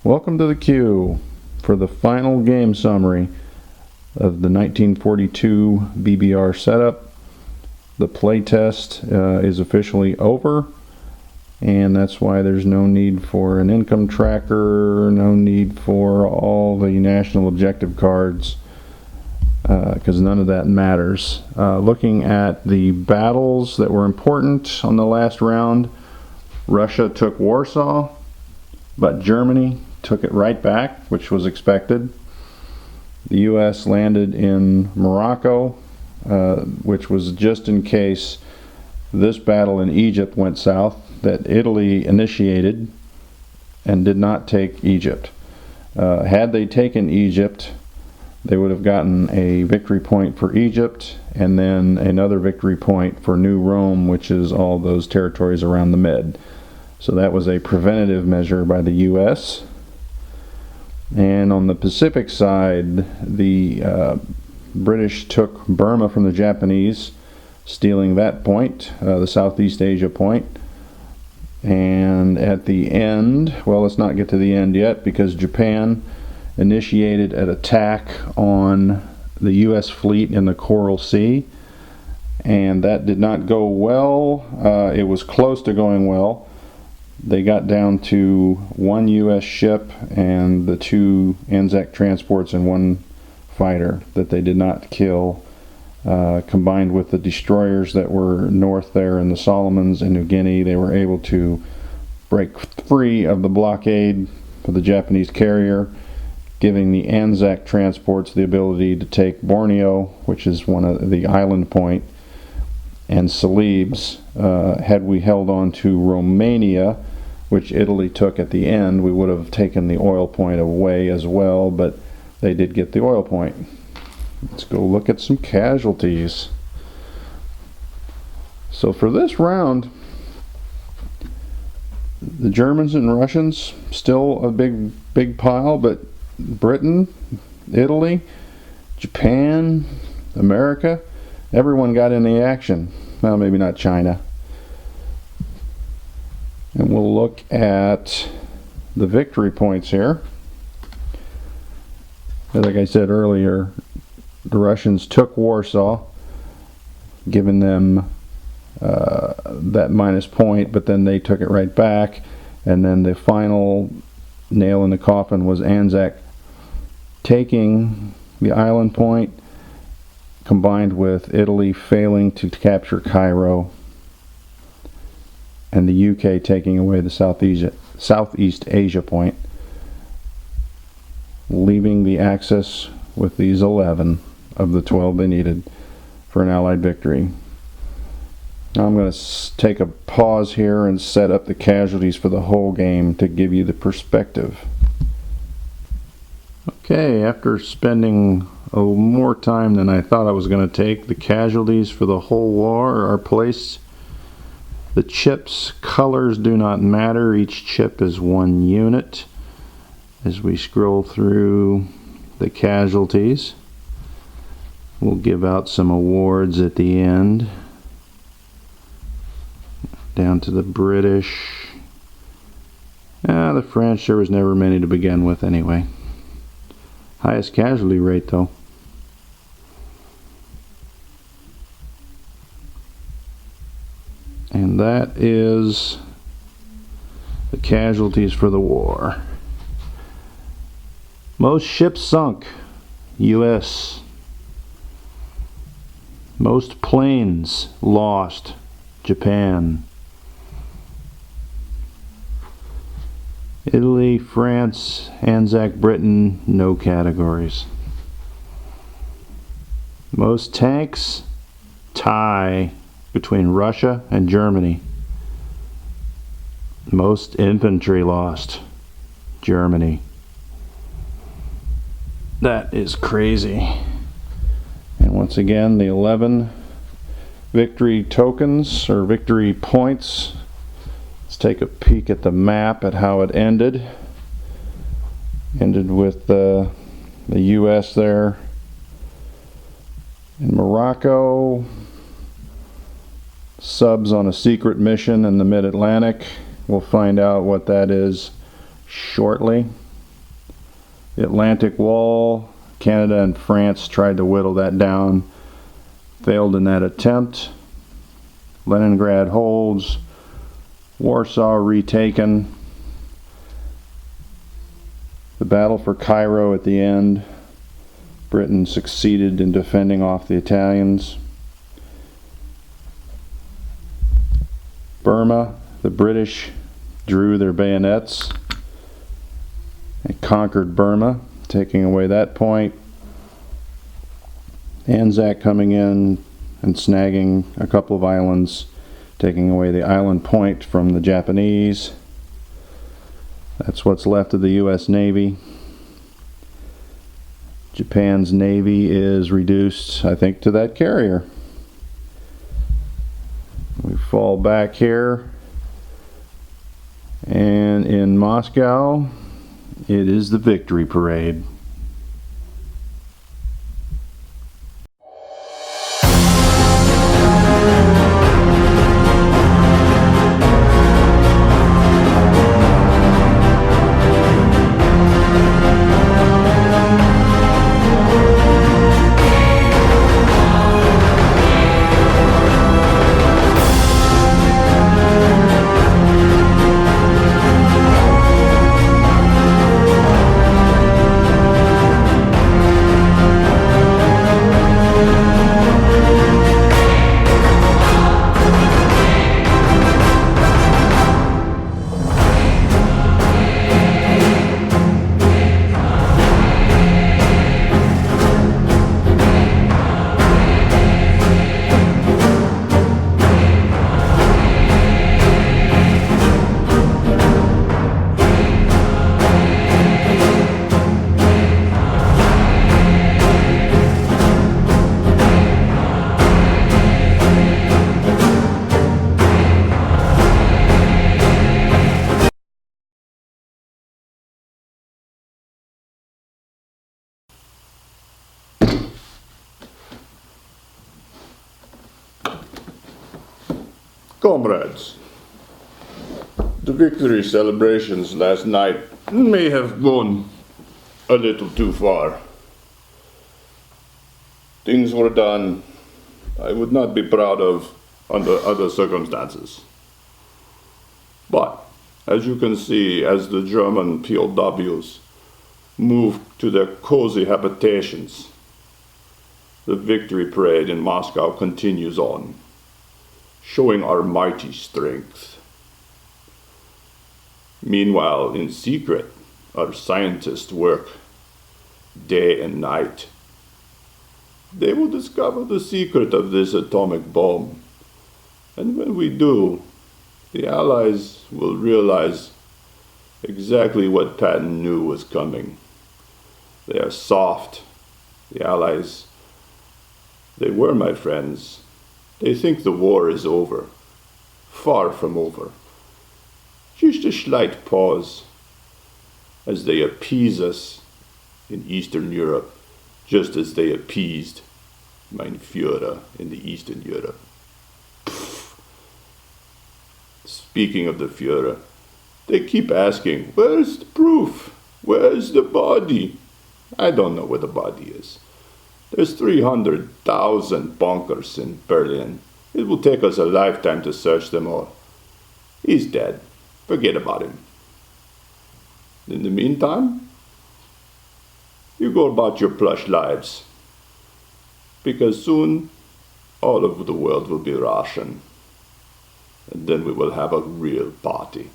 Welcome to the queue for the final game summary of the 1942 BBR setup. The playtest is officially over, and that's why there's no need for an income tracker, no need for all the national objective cards, because none of that matters. Looking at the battles that were important on the last round, Russia took Warsaw, but Germany took it right back, which was expected. The U.S. landed in Morocco, which was just in case this battle in Egypt went south, that Italy initiated and did not take Egypt. Had they taken Egypt, they would have gotten a victory point for Egypt and then another victory point for New Rome, which is all those territories around the Med. So that was a preventative measure by the U.S. And on the Pacific side, the British took Burma from the Japanese, stealing that point, the Southeast Asia point. And at the end, well, let's not get to the end yet, because Japan initiated an attack on the U.S. fleet in the Coral Sea, and that did not go well. It was close to going well. They got down to one U.S. ship and the two Anzac transports and one fighter that they did not kill, combined with the destroyers that were north there in the Solomons and New Guinea. They were able to break free of the blockade of the Japanese carrier, giving the Anzac transports the ability to take Borneo, which is one of the island point, and Celebes. Had we held on to Romania, which Italy took at the end, we would have taken the oil point away as well, but they did get the oil point. Let's go look at some casualties. So for this round, the Germans and Russians, still a big pile, but Britain, Italy, Japan, America, everyone got in the action. Well, maybe not China. And we'll look at the victory points here. Like I said earlier, the Russians took Warsaw, giving them that minus point, but then they took it right back. And then the final nail in the coffin was Anzac taking the island point, combined with Italy failing to capture Cairo, and the UK taking away the Southeast Asia point, leaving the Axis with these 11 of the 12 they needed for an Allied victory. Now I'm going to take a pause here and set up the casualties for the whole game to give you the perspective. Okay, after spending more time than I thought I was going to take, the casualties for the whole war are placed. The chips' colors do not matter. Each chip is one unit. As we scroll through the casualties, we'll give out some awards at the end. Down to the British. The French, there was never many to begin with anyway. Highest casualty rate though. And that is the casualties for the war. Most ships sunk, U.S. Most planes lost, Japan. Italy, France, Anzac, Britain, no categories. Most tanks, tie between Russia and Germany. Most infantry lost, Germany. That is crazy. And once again, the 11 victory tokens or victory points. Let's take a peek at the map at how it ended. Ended with the U.S. there in Morocco. Subs on a secret mission in the mid-Atlantic. We'll find out what that is shortly. Atlantic Wall. Canada and France tried to whittle that down. Failed in that attempt. Leningrad holds. Warsaw retaken. The battle for Cairo at the end. Britain succeeded in defending off the Italians. Burma, the British drew their bayonets and conquered Burma, taking away that point. Anzac coming in and snagging a couple of islands, taking away the island point from the Japanese. That's what's left of the U.S. Navy. Japan's Navy is reduced, I think, to that carrier. We fall back here, and in Moscow, it is the victory parade. Comrades, the victory celebrations last night may have gone a little too far. Things were done I would not be proud of under other circumstances. But, as you can see, as the German POWs move to their cozy habitations, the victory parade in Moscow continues on, showing our mighty strength. Meanwhile, in secret, our scientists work day and night. They will discover the secret of this atomic bomb. And when we do, the Allies will realize exactly what Patton knew was coming. They are soft. The Allies, they were my friends. They think the war is over. Far from over. Just a slight pause as they appease us in Eastern Europe, just as they appeased mein Führer in the Eastern Europe. Speaking of the Führer, they keep asking, where's the proof? Where's the body? I don't know where the body is. There's 300,000 bunkers in Berlin. It will take us a lifetime to search them all. He's dead. Forget about him. In the meantime, you go about your plush lives. Because soon, all of the world will be Russian. And then we will have a real party.